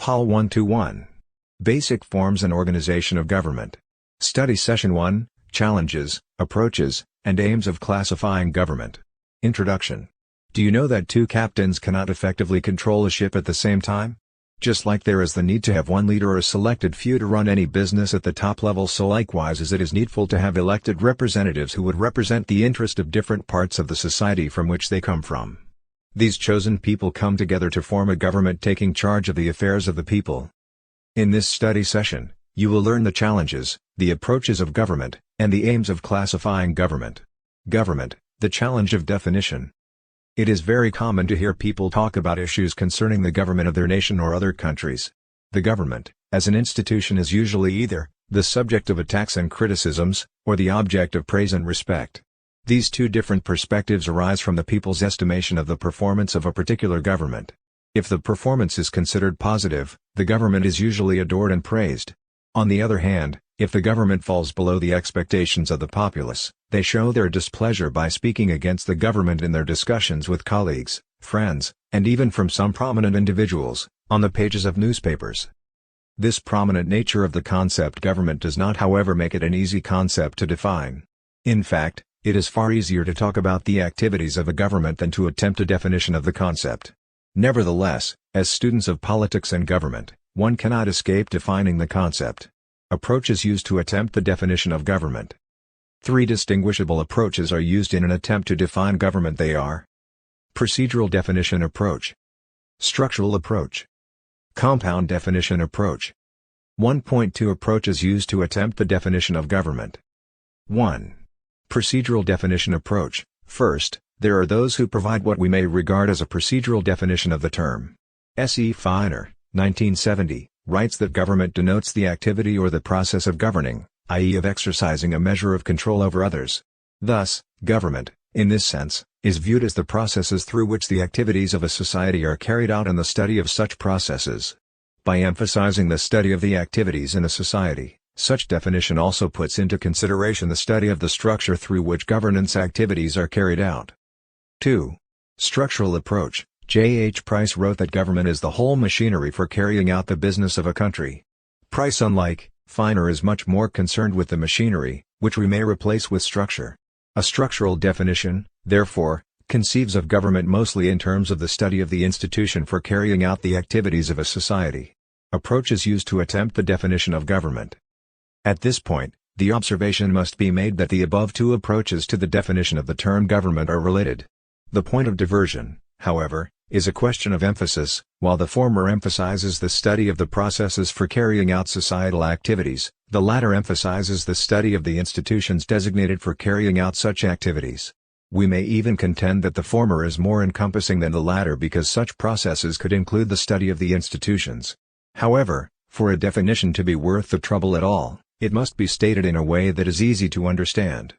POL 121. Basic Forms and Organization of Government. Study Session 1, Challenges, Approaches, and Aims of Classifying Government. Introduction. Do you know that two captains cannot effectively control a ship at the same time? Just like there is the need to have one leader or a selected few to run any business at the top level, so likewise is it is needful to have elected representatives who would represent the interest of different parts of the society from which they come from. These chosen people come together to form a government taking charge of the affairs of the people. In this study session, you will learn the challenges, the approaches of government, and the aims of classifying government. Government, the challenge of definition. It is very common to hear people talk about issues concerning the government of their nation or other countries. The government, as an institution, is usually either the subject of attacks and criticisms, or the object of praise and respect. These two different perspectives arise from the people's estimation of the performance of a particular government. If the performance is considered positive, the government is usually adored and praised. On the other hand, if the government falls below the expectations of the populace, they show their displeasure by speaking against the government in their discussions with colleagues, friends, and even from some prominent individuals, on the pages of newspapers. This prominent nature of the concept government does not, however, make it an easy concept to define. In fact, it is far easier to talk about the activities of a government than to attempt a definition of the concept. Nevertheless, as students of politics and government, one cannot escape defining the concept. Approaches used to attempt the definition of government. Three distinguishable approaches are used in an attempt to define government. They are: procedural definition approach, structural approach, compound definition approach. 1.2 Approaches used to attempt the definition of government. 1. Procedural definition approach. First, there are those who provide what we may regard as a procedural definition of the term. S.E. Feiner, 1970, writes that government denotes the activity or the process of governing, i.e. of exercising a measure of control over others. Thus, government, in this sense, is viewed as the processes through which the activities of a society are carried out and the study of such processes. By emphasizing the study of the activities in a society, such definition also puts into consideration the study of the structure through which governance activities are carried out. 2. Structural approach. J. H. Price wrote that government is the whole machinery for carrying out the business of a country. Price, unlike Feiner, is much more concerned with the machinery, which we may replace with structure. A structural definition, therefore, conceives of government mostly in terms of the study of the institution for carrying out the activities of a society. Approaches used to attempt the definition of government. At this point, the observation must be made that the above two approaches to the definition of the term government are related. The point of diversion, however, is a question of emphasis. While the former emphasizes the study of the processes for carrying out societal activities, the latter emphasizes the study of the institutions designated for carrying out such activities. We may even contend that the former is more encompassing than the latter because such processes could include the study of the institutions. However, for a definition to be worth the trouble at all, it must be stated in a way that is easy to understand.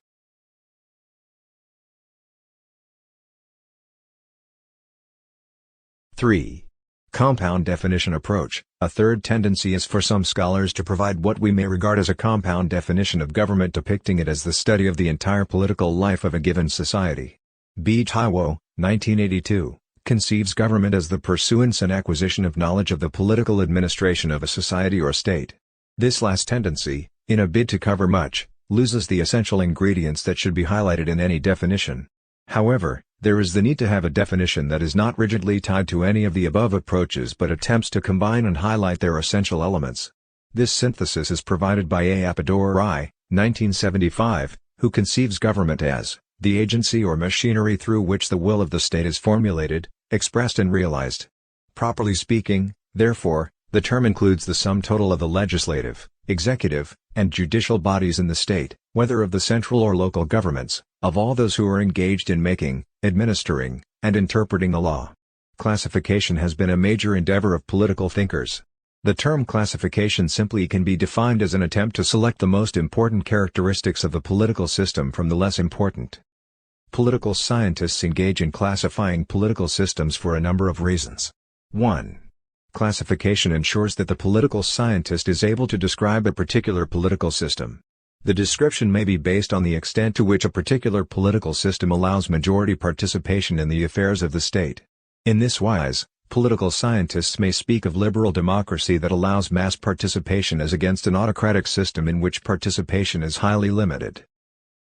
Three. Compound definition approach. A third tendency is for some scholars to provide what we may regard as a compound definition of government, depicting it as the study of the entire political life of a given society. B. Taiwo, 1982, conceives government as the pursuance and acquisition of knowledge of the political administration of a society or state. This last tendency, in a bid to cover much, loses the essential ingredients that should be highlighted in any definition. However, there is the need to have a definition that is not rigidly tied to any of the above approaches but attempts to combine and highlight their essential elements. This synthesis is provided by A. Apador I, 1975, who conceives government as the agency or machinery through which the will of the state is formulated, expressed and realized. Properly speaking, therefore, the term includes the sum total of the legislative, executive, and judicial bodies in the state, whether of the central or local governments, of all those who are engaged in making, administering, and interpreting the law. Classification has been a major endeavor of political thinkers. The term classification simply can be defined as an attempt to select the most important characteristics of the political system from the less important. Political scientists engage in classifying political systems for a number of reasons. 1. Classification ensures that the political scientist is able to describe a particular political system. The description may be based on the extent to which a particular political system allows majority participation in the affairs of the state. In this wise, Political scientists may speak of liberal democracy that allows mass participation as against an autocratic system in which participation is highly limited.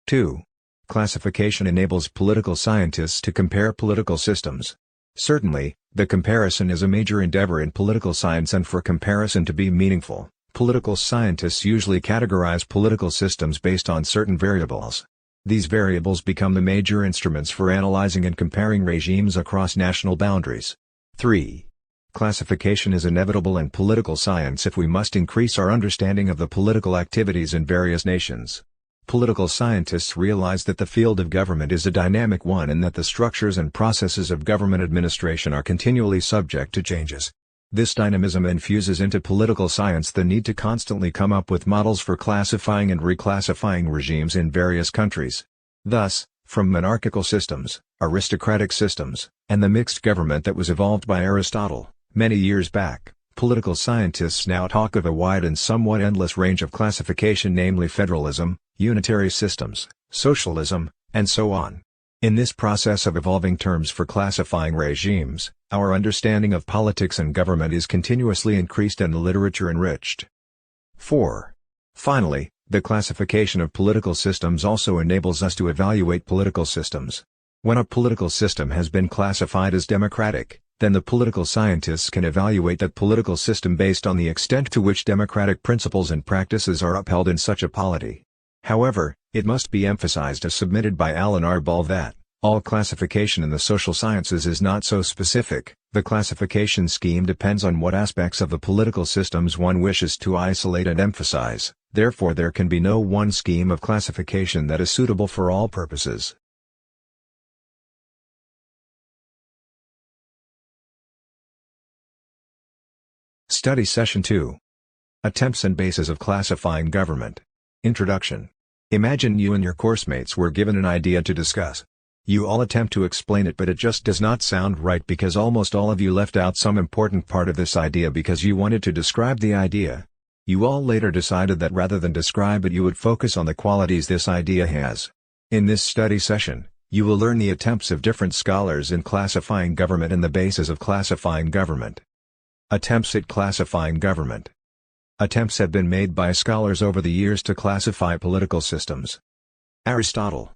2. Classification enables political scientists to compare political systems. Certainly, the comparison is a major endeavor in political science, and for comparison to be meaningful, political scientists usually categorize political systems based on certain variables. These variables become the major instruments for analyzing and comparing regimes across national boundaries. 3. Classification is inevitable in political science if we must increase our understanding of the political activities in various nations. Political scientists realize that the field of government is a dynamic one and that the structures and processes of government administration are continually subject to changes. This dynamism infuses into political science the need to constantly come up with models for classifying and reclassifying regimes in various countries. Thus, from monarchical systems, aristocratic systems, and the mixed government that was evolved by Aristotle, many years back, political scientists now talk of a wide and somewhat endless range of classification, namely federalism, unitary systems, socialism, and so on. In this process of evolving terms for classifying regimes, our understanding of politics and government is continuously increased and the literature enriched. 4. Finally, the classification of political systems also enables us to evaluate political systems. When a political system has been classified as democratic, then the political scientists can evaluate that political system based on the extent to which democratic principles and practices are upheld in such a polity. However, it must be emphasized, as submitted by Alan R. Ball, that all classification in the social sciences is not so specific. The classification scheme depends on what aspects of the political systems one wishes to isolate and emphasize. Therefore, there can be no one scheme of classification that is suitable for all purposes. Study Session 2. Attempts and Bases of Classifying Government. Introduction. Imagine you and your coursemates were given an idea to discuss. You all attempt to explain it, but it just does not sound right because almost all of you left out some important part of this idea because you wanted to describe the idea. You all later decided that rather than describe it, you would focus on the qualities this idea has. In this study session, you will learn the attempts of different scholars in classifying government and the basis of classifying government. Attempts at classifying government. Attempts have been made by scholars over the years to classify political systems. Aristotle.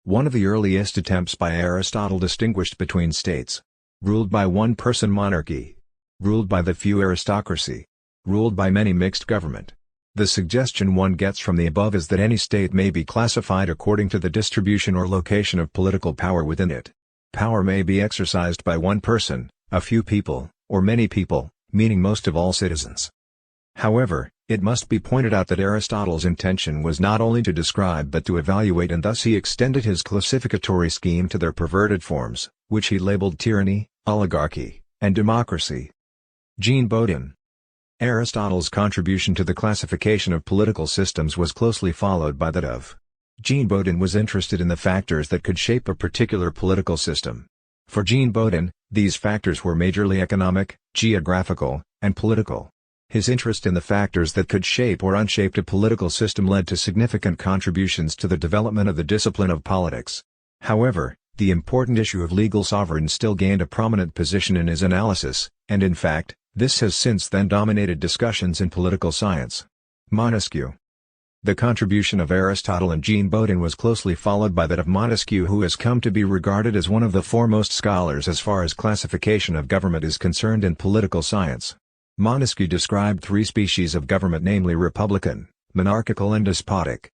One of the earliest attempts by Aristotle distinguished between states ruled by one person, monarchy; ruled by the few, aristocracy; ruled by many, mixed government. The suggestion one gets from the above is that any state may be classified according to the distribution or location of political power within it. Power may be exercised by one person, a few people, or many people, meaning most of all citizens. However, it must be pointed out that Aristotle's intention was not only to describe but to evaluate, and thus he extended his classificatory scheme to their perverted forms, which he labeled tyranny, oligarchy, and democracy. Jean Bodin. Aristotle's contribution to the classification of political systems was closely followed by that of Jean Bodin. Was interested in the factors that could shape a particular political system. For Jean Bodin, these factors were majorly economic, geographical, and political. His interest in the factors that could shape or unshape a political system led to significant contributions to the development of the discipline of politics. However, the important issue of legal sovereigns still gained a prominent position in his analysis, and in fact, this has since then dominated discussions in political science. Montesquieu. The contribution of Aristotle and Jean Bodin was closely followed by that of Montesquieu, who has come to be regarded as one of the foremost scholars as far as classification of government is concerned in political science. Montesquieu described three species of government, namely republican, monarchical, and despotic.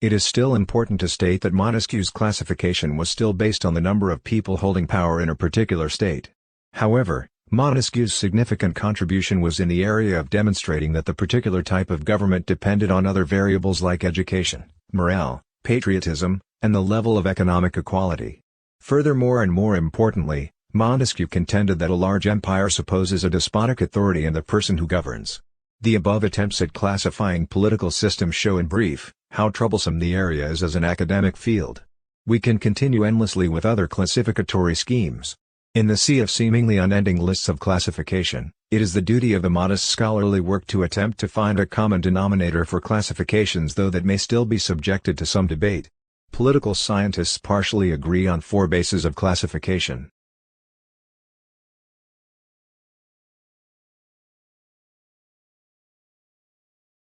It is still important to state that Montesquieu's classification was still based on the number of people holding power in a particular state. However, Montesquieu's significant contribution was in the area of demonstrating that the particular type of government depended on other variables like education, morale, patriotism, and the level of economic equality. Furthermore, and more importantly, Montesquieu contended that a large empire supposes a despotic authority in the person who governs. The above attempts at classifying political systems show in brief how troublesome the area is as an academic field. We can continue endlessly with other classificatory schemes. In the sea of seemingly unending lists of classification, it is the duty of the modest scholarly work to attempt to find a common denominator for classifications, though that may still be subjected to some debate. Political scientists partially agree on four bases of classification.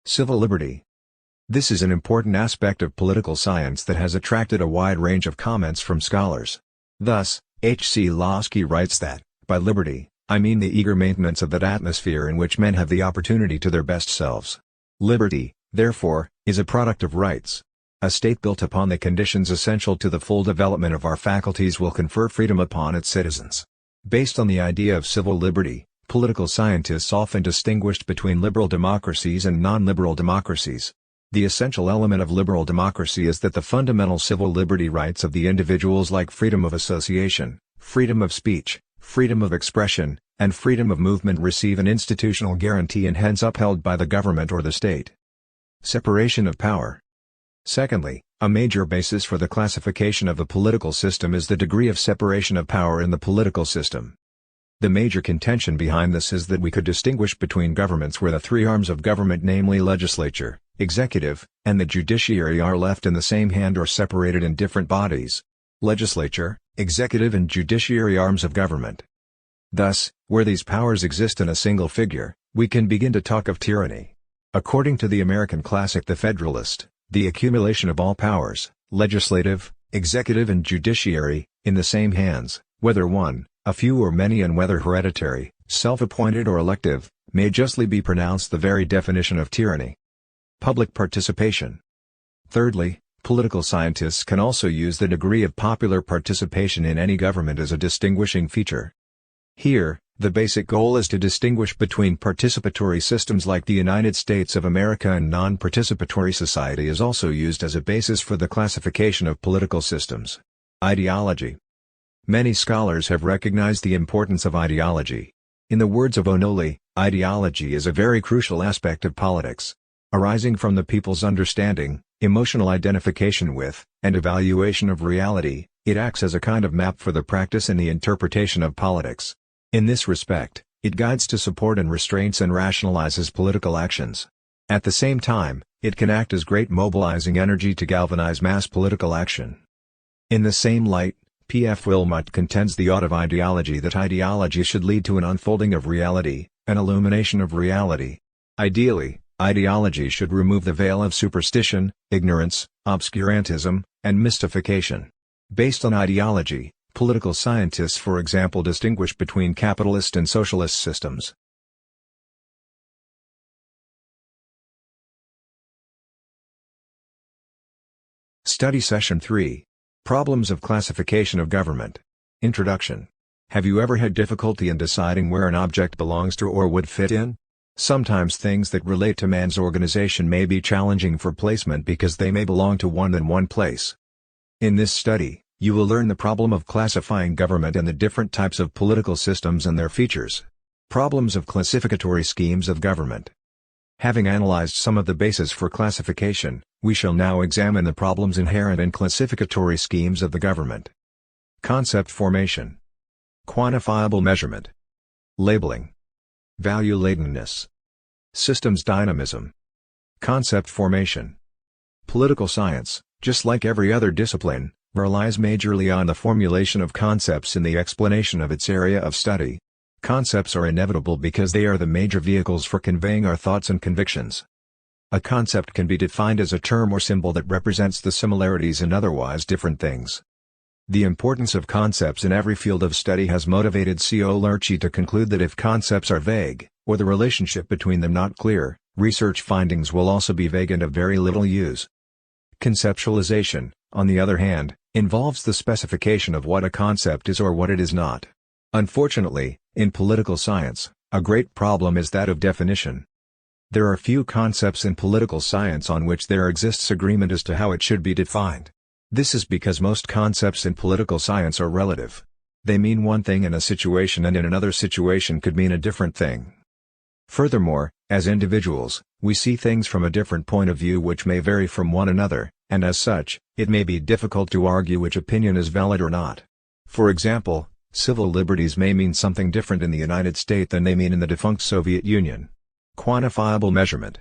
Civil liberty. This is an important aspect of political science that has attracted a wide range of comments from scholars. Thus, H.C. Losky writes that, by liberty, I mean the eager maintenance of that atmosphere in which men have the opportunity to their best selves. Liberty, therefore, is a product of rights. A state built upon the conditions essential to the full development of our faculties will confer freedom upon its citizens. Based on the idea of civil liberty, political scientists often distinguished between liberal democracies and non-liberal democracies. The essential element of liberal democracy is that the fundamental civil liberty rights of the individuals like freedom of association, freedom of speech, freedom of expression, and freedom of movement receive an institutional guarantee and hence upheld by the government or the state. Separation of power. Secondly, a major basis for the classification of a political system is the degree of separation of power in the political system. The major contention behind this is that we could distinguish between governments where the three arms of government, namely legislature, executive, and the judiciary, are left in the same hand or separated in different bodies. Legislature, executive and judiciary arms of government. Thus, where these powers exist in a single figure, we can begin to talk of tyranny. According to the American classic The Federalist, the accumulation of all powers, legislative, executive and judiciary, in the same hands, whether one, a few or many, and whether hereditary, self-appointed or elective, may justly be pronounced the very definition of tyranny. Public participation. Thirdly, political scientists can also use the degree of popular participation in any government as a distinguishing feature. Here, the basic goal is to distinguish between participatory systems like the United States of America and non-participatory society is also used as a basis for the classification of political systems. Ideology. Many scholars have recognized the importance of ideology. In the words of Onoli, ideology is a very crucial aspect of politics. Arising from the people's understanding, emotional identification with, and evaluation of reality, it acts as a kind of map for the practice and the interpretation of politics. In this respect, it guides to support and restraints and rationalizes political actions. At the same time, it can act as great mobilizing energy to galvanize mass political action. In the same light, P.F. Wilmot contends the ought of ideology that ideology should lead to an unfolding of reality, an illumination of reality. Ideally, ideology should remove the veil of superstition, ignorance, obscurantism, and mystification. Based on ideology, political scientists, for example, distinguish between capitalist and socialist systems. Study Session 3. Problems of Classification of Government. Introduction. Have you ever had difficulty in deciding where an object belongs to or would fit in? Sometimes things that relate to man's organization may be challenging for placement because they may belong to more than one place. In this study, you will learn the problem of classifying government and the different types of political systems and their features. Problems of classificatory schemes of government. Having analyzed some of the bases for classification, we shall now examine the problems inherent in classificatory schemes of the government. Concept formation. Quantifiable measurement. Labeling. Value latentness. Systems dynamism. Concept formation. Political science, just like every other discipline, relies majorly on the formulation of concepts in the explanation of its area of study. Concepts are inevitable because they are the major vehicles for conveying our thoughts and convictions. A concept can be defined as a term or symbol that represents the similarities in otherwise different things. The importance of concepts in every field of study has motivated C.O. Lurchie to conclude that if concepts are vague, or the relationship between them not clear, research findings will also be vague and of very little use. Conceptualization, on the other hand, involves the specification of what a concept is or what it is not. Unfortunately, in political science, a great problem is that of definition. There are few concepts in political science on which there exists agreement as to how it should be defined. This is because most concepts in political science are relative. They mean one thing in a situation and in another situation could mean a different thing. Furthermore, as individuals, we see things from a different point of view which may vary from one another, and as such, it may be difficult to argue which opinion is valid or not. For example, civil liberties may mean something different in the United States than they mean in the defunct Soviet Union. Quantifiable measurement.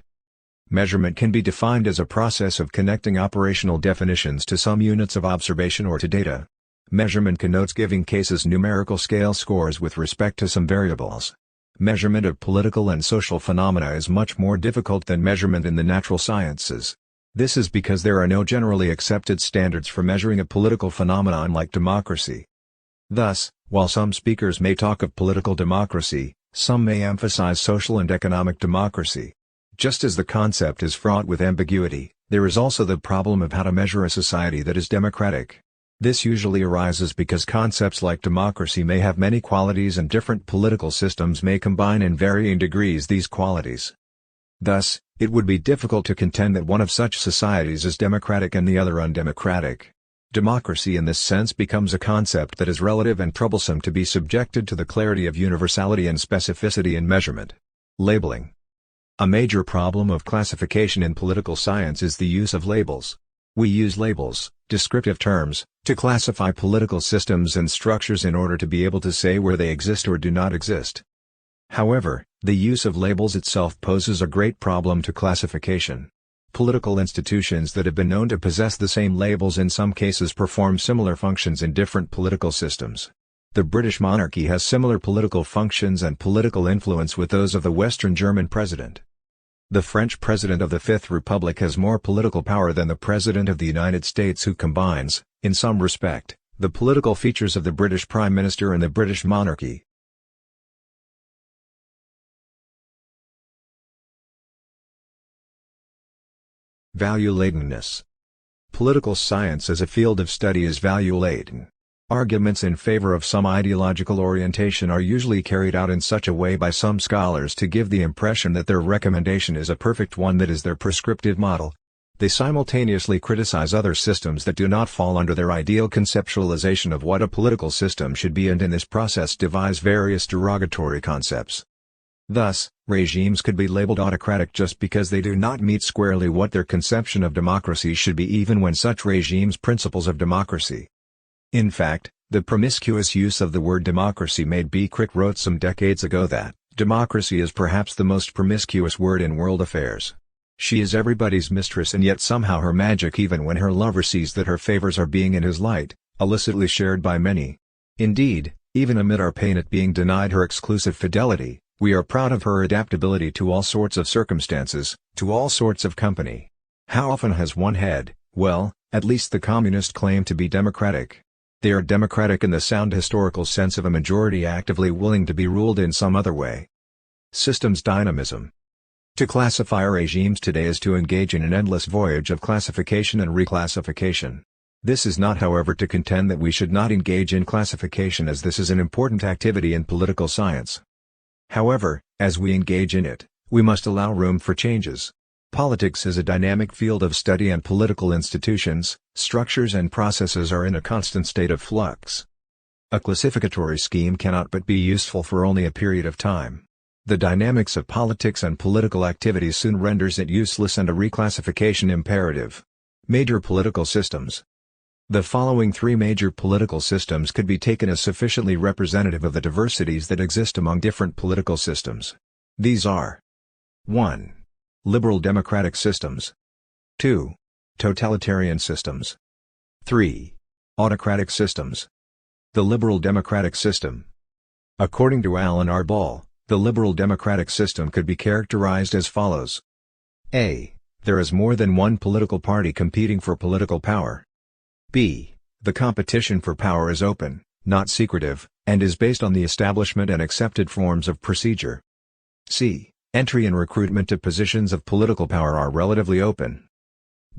Measurement can be defined as a process of connecting operational definitions to some units of observation or to data. Measurement connotes giving cases numerical scale scores with respect to some variables. Measurement of political and social phenomena is much more difficult than measurement in the natural sciences. This is because there are no generally accepted standards for measuring a political phenomenon like democracy. Thus, while some speakers may talk of political democracy, some may emphasize social and economic democracy. Just as the concept is fraught with ambiguity, there is also the problem of how to measure a society that is democratic. This usually arises because concepts like democracy may have many qualities and different political systems may combine in varying degrees these qualities. Thus, it would be difficult to contend that one of such societies is democratic and the other undemocratic. Democracy in this sense becomes a concept that is relative and troublesome to be subjected to the clarity of universality and specificity in measurement. Labeling. A major problem of classification in political science is the use of labels. We use labels, descriptive terms, to classify political systems and structures in order to be able to say where they exist or do not exist. However, the use of labels itself poses a great problem to classification. Political institutions that have been known to possess the same labels in some cases perform similar functions in different political systems. The British monarchy has similar political functions and political influence with those of the Western German president. The French president of the Fifth Republic has more political power than the president of the United States, who combines, in some respect, the political features of the British Prime Minister and the British monarchy. Value-ladenness. Political science as a field of study is value-laden. Arguments in favor of some ideological orientation are usually carried out in such a way by some scholars to give the impression that their recommendation is a perfect one that is their prescriptive model. They simultaneously criticize other systems that do not fall under their ideal conceptualization of what a political system should be, and in this process devise various derogatory concepts. Thus, regimes could be labeled autocratic just because they do not meet squarely what their conception of democracy should be, even when such regimes' principles of democracy. In fact, the promiscuous use of the word democracy made B. Crick wrote some decades ago that, democracy is perhaps the most promiscuous word in world affairs. She is everybody's mistress, and yet somehow her magic, even when her lover sees that her favors are being in his light, illicitly shared by many. Indeed, even amid our pain at being denied her exclusive fidelity, we are proud of her adaptability to all sorts of circumstances, to all sorts of company. How often has one had, well, at least the communist claim to be democratic? They are democratic in the sound historical sense of a majority actively willing to be ruled in some other way. Systems dynamism. To classify regimes today is to engage in an endless voyage of classification and reclassification. This is not, however, to contend that we should not engage in classification, as this is an important activity in political science. However, as we engage in it, we must allow room for changes. Politics is a dynamic field of study, and political institutions, structures and processes are in a constant state of flux. A classificatory scheme cannot but be useful for only a period of time. The dynamics of politics and political activity soon renders it useless, and a reclassification imperative. Major political systems. The following three major political systems could be taken as sufficiently representative of the diversities that exist among different political systems. These are: 1. Liberal democratic systems. 2. Totalitarian systems. 3. Autocratic systems. The liberal democratic system. According to Alan R. Ball, the liberal democratic system could be characterized as follows. A. There is more than one political party competing for political power. B. The competition for power is open, not secretive, and is based on the establishment and accepted forms of procedure. C. Entry and recruitment to positions of political power are relatively open.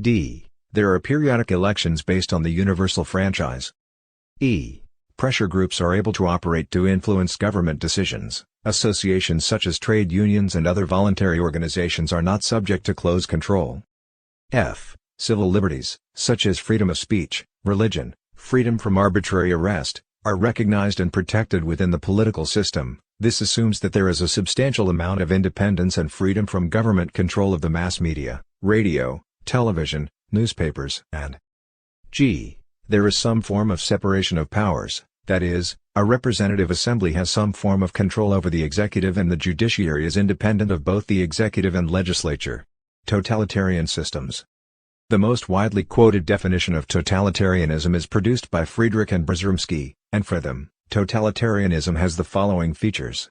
D. There are periodic elections based on the universal franchise. E. Pressure groups are able to operate to influence government decisions. Associations such as trade unions and other voluntary organizations are not subject to close control. F. Civil liberties, such as freedom of speech, religion, freedom from arbitrary arrest, are recognized and protected within the political system. This assumes that there is a substantial amount of independence and freedom from government control of the mass media, radio, television, newspapers, and G. There is some form of separation of powers, that is, a representative assembly has some form of control over the executive, and the judiciary is independent of both the executive and legislature. Totalitarian systems. The most widely quoted definition of totalitarianism is produced by Friedrich and Brzezinski, and for them, totalitarianism has the following features.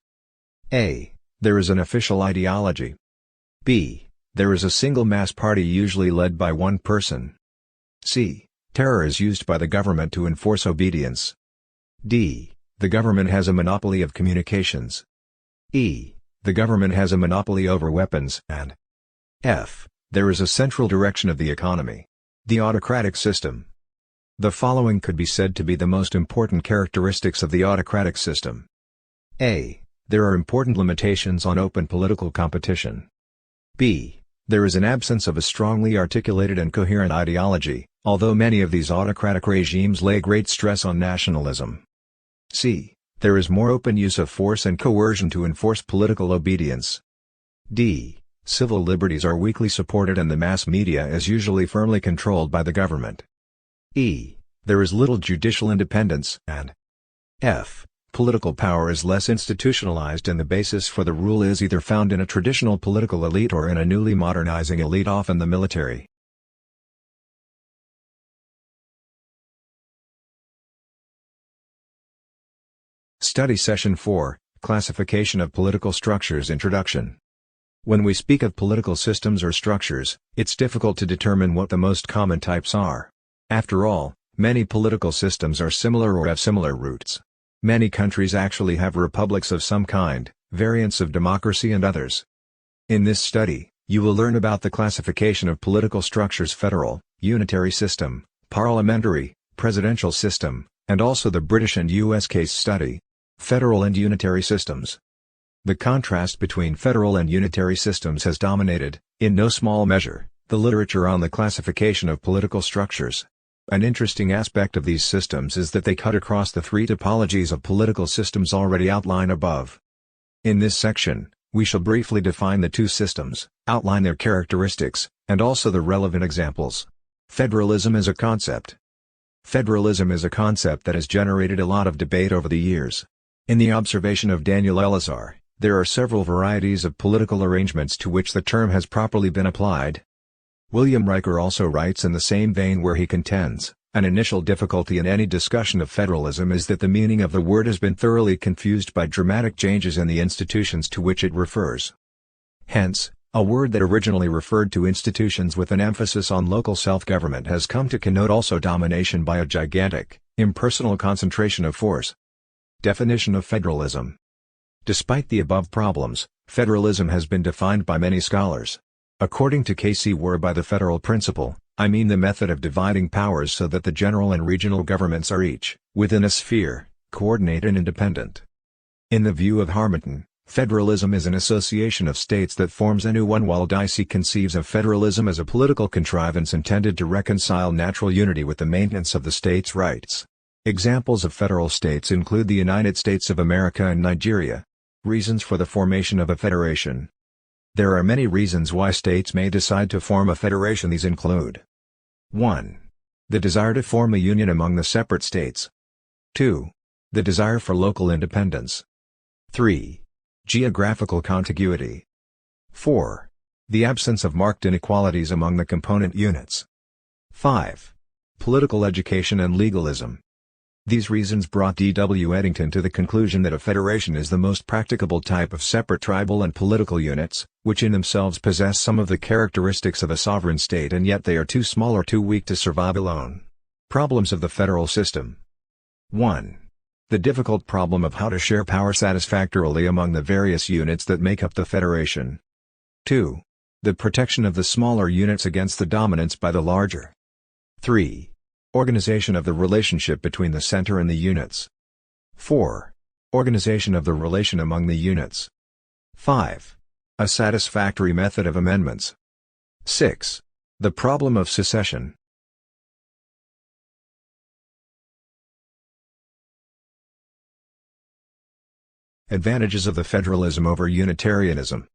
A. There is an official ideology. B. There is a single mass party usually led by one person. C. Terror is used by the government to enforce obedience. D. The government has a monopoly of communications. E. The government has a monopoly over weapons, and F. There is a central direction of the economy. The autocratic system. The following could be said to be the most important characteristics of the autocratic system. A. There are important limitations on open political competition. B. There is an absence of a strongly articulated and coherent ideology, although many of these autocratic regimes lay great stress on nationalism. C. There is more open use of force and coercion to enforce political obedience. D. Civil liberties are weakly supported and the mass media is usually firmly controlled by the government. E. There is little judicial independence, and F. Political power is less institutionalized and the basis for the rule is either found in a traditional political elite or in a newly modernizing elite, often the military. Study Session 4, Classification of Political Structures Introduction. When we speak of political systems or structures, it's difficult to determine what the most common types are. After all, many political systems are similar or have similar roots. Many countries actually have republics of some kind, variants of democracy and others. In this study, you will learn about the classification of political structures: federal, unitary system, parliamentary, presidential system, and also the British and US case study. Federal and unitary systems. The contrast between federal and unitary systems has dominated, in no small measure, the literature on the classification of political structures. An interesting aspect of these systems is that they cut across the three typologies of political systems already outlined above. In this section, we shall briefly define the two systems, outline their characteristics, and also the relevant examples. Federalism is a concept. Federalism is a concept that has generated a lot of debate over the years. In the observation of Daniel Elazar, there are several varieties of political arrangements to which the term has properly been applied. William Riker also writes in the same vein, where he contends, an initial difficulty in any discussion of federalism is that the meaning of the word has been thoroughly confused by dramatic changes in the institutions to which it refers. Hence, a word that originally referred to institutions with an emphasis on local self-government has come to connote also domination by a gigantic, impersonal concentration of force. Definition of federalism. Despite the above problems, federalism has been defined by many scholars. According to K.C. Ware, by the federal principle, I mean the method of dividing powers so that the general and regional governments are each, within a sphere, coordinate and independent. In the view of Harmington, federalism is an association of states that forms a new one, while Dicey conceives of federalism as a political contrivance intended to reconcile natural unity with the maintenance of the states' rights. Examples of federal states include the United States of America and Nigeria. Reasons for the formation of a federation. There are many reasons why states may decide to form a federation. These include 1. The desire to form a union among the separate states. 2. The desire for local independence. 3. Geographical contiguity. 4. The absence of marked inequalities among the component units. 5. Political education and legalism. These reasons brought D.W. Eddington to the conclusion that a federation is the most practicable type of separate tribal and political units, which in themselves possess some of the characteristics of a sovereign state and yet they are too small or too weak to survive alone. Problems of the federal system. 1. The difficult problem of how to share power satisfactorily among the various units that make up the federation. 2. The protection of the smaller units against the dominance by the larger. 3. Organization of the relationship between the center and the units. 4. Organization of the relation among the units. 5. A satisfactory method of amendments. 6. The problem of secession. Advantages of the federalism over Unitarianism.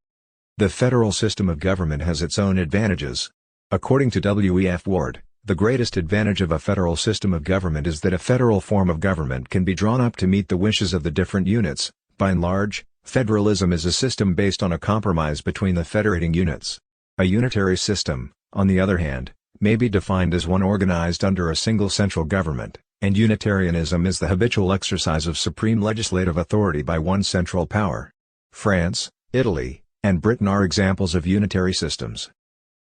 The federal system of government has its own advantages. According to W.E.F. Ward, the greatest advantage of a federal system of government is that a federal form of government can be drawn up to meet the wishes of the different units. By and large, federalism is a system based on a compromise between the federating units. A unitary system, on the other hand, may be defined as one organized under a single central government, and Unitarianism is the habitual exercise of supreme legislative authority by one central power. France, Italy, and Britain are examples of unitary systems.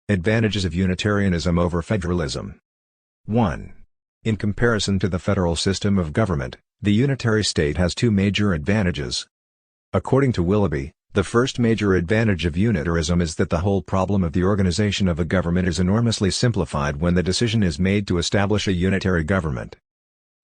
Advantages of Unitarianism over Federalism. 1. In comparison to the federal system of government, the unitary state has two major advantages. According to Willoughby, the first major advantage of unitarism is that the whole problem of the organization of a government is enormously simplified when the decision is made to establish a unitary government.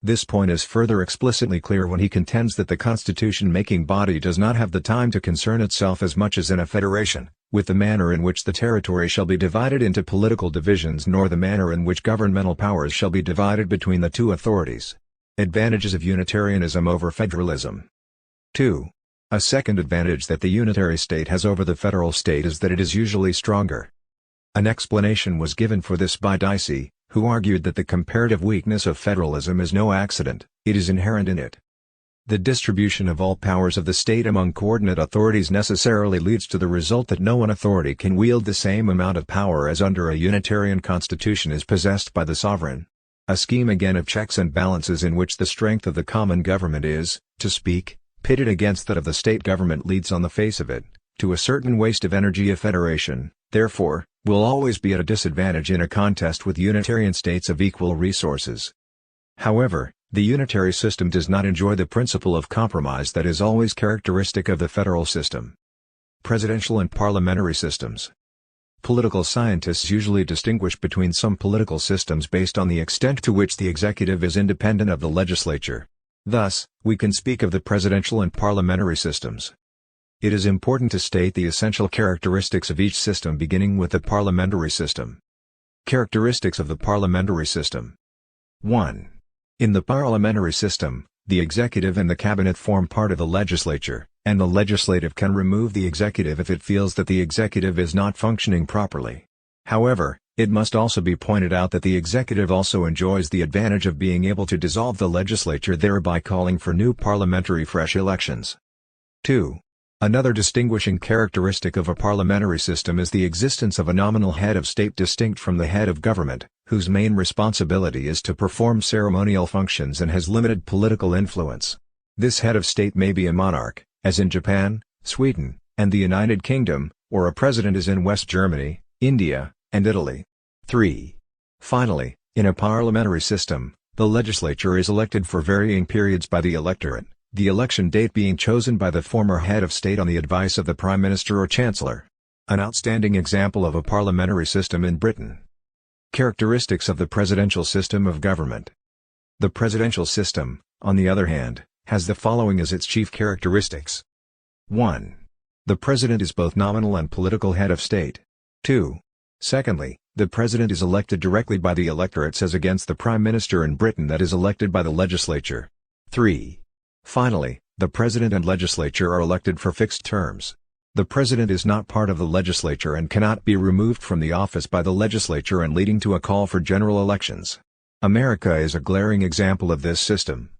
This point is further explicitly clear when he contends that the constitution-making body does not have the time to concern itself as much as in a federation, with the manner in which the territory shall be divided into political divisions, nor the manner in which governmental powers shall be divided between the two authorities. Advantages of Unitarianism over Federalism. 2. A second advantage that the unitary state has over the federal state is that it is usually stronger. An explanation was given for this by Dicey, who argued that the comparative weakness of federalism is no accident, it is inherent in it. The distribution of all powers of the state among coordinate authorities necessarily leads to the result that no one authority can wield the same amount of power as under a Unitarian constitution is possessed by the sovereign. A scheme again of checks and balances in which the strength of the common government is, to speak, pitted against that of the state government leads on the face of it, to a certain waste of energy. A federation, therefore, will always be at a disadvantage in a contest with Unitarian states of equal resources. However, the unitary system does not enjoy the principle of compromise that is always characteristic of the federal system. Presidential and parliamentary systems. Political scientists usually distinguish between some political systems based on the extent to which the executive is independent of the legislature. Thus, we can speak of the presidential and parliamentary systems. It is important to state the essential characteristics of each system, beginning with the parliamentary system. Characteristics of the parliamentary system. 1. In the parliamentary system, the executive and the cabinet form part of the legislature, and the legislative can remove the executive if it feels that the executive is not functioning properly. However, it must also be pointed out that the executive also enjoys the advantage of being able to dissolve the legislature, thereby calling for new parliamentary fresh elections. 2. Another distinguishing characteristic of a parliamentary system is the existence of a nominal head of state distinct from the head of government, whose main responsibility is to perform ceremonial functions and has limited political influence. This head of state may be a monarch, as in Japan, Sweden, and the United Kingdom, or a president as in West Germany, India, and Italy. 3. Finally, in a parliamentary system, the legislature is elected for varying periods by the electorate, the election date being chosen by the former head of state on the advice of the Prime Minister or Chancellor. An outstanding example of a parliamentary system in Britain. Characteristics of the presidential system of government. The presidential system, on the other hand, has the following as its chief characteristics. 1. The president is both nominal and political head of state. 2. Secondly, the president is elected directly by the electorates as against the Prime Minister in Britain that is elected by the legislature. 3. Finally, the president and legislature are elected for fixed terms. The president is not part of the legislature and cannot be removed from the office by the legislature and leading to a call for general elections. America is a glaring example of this system.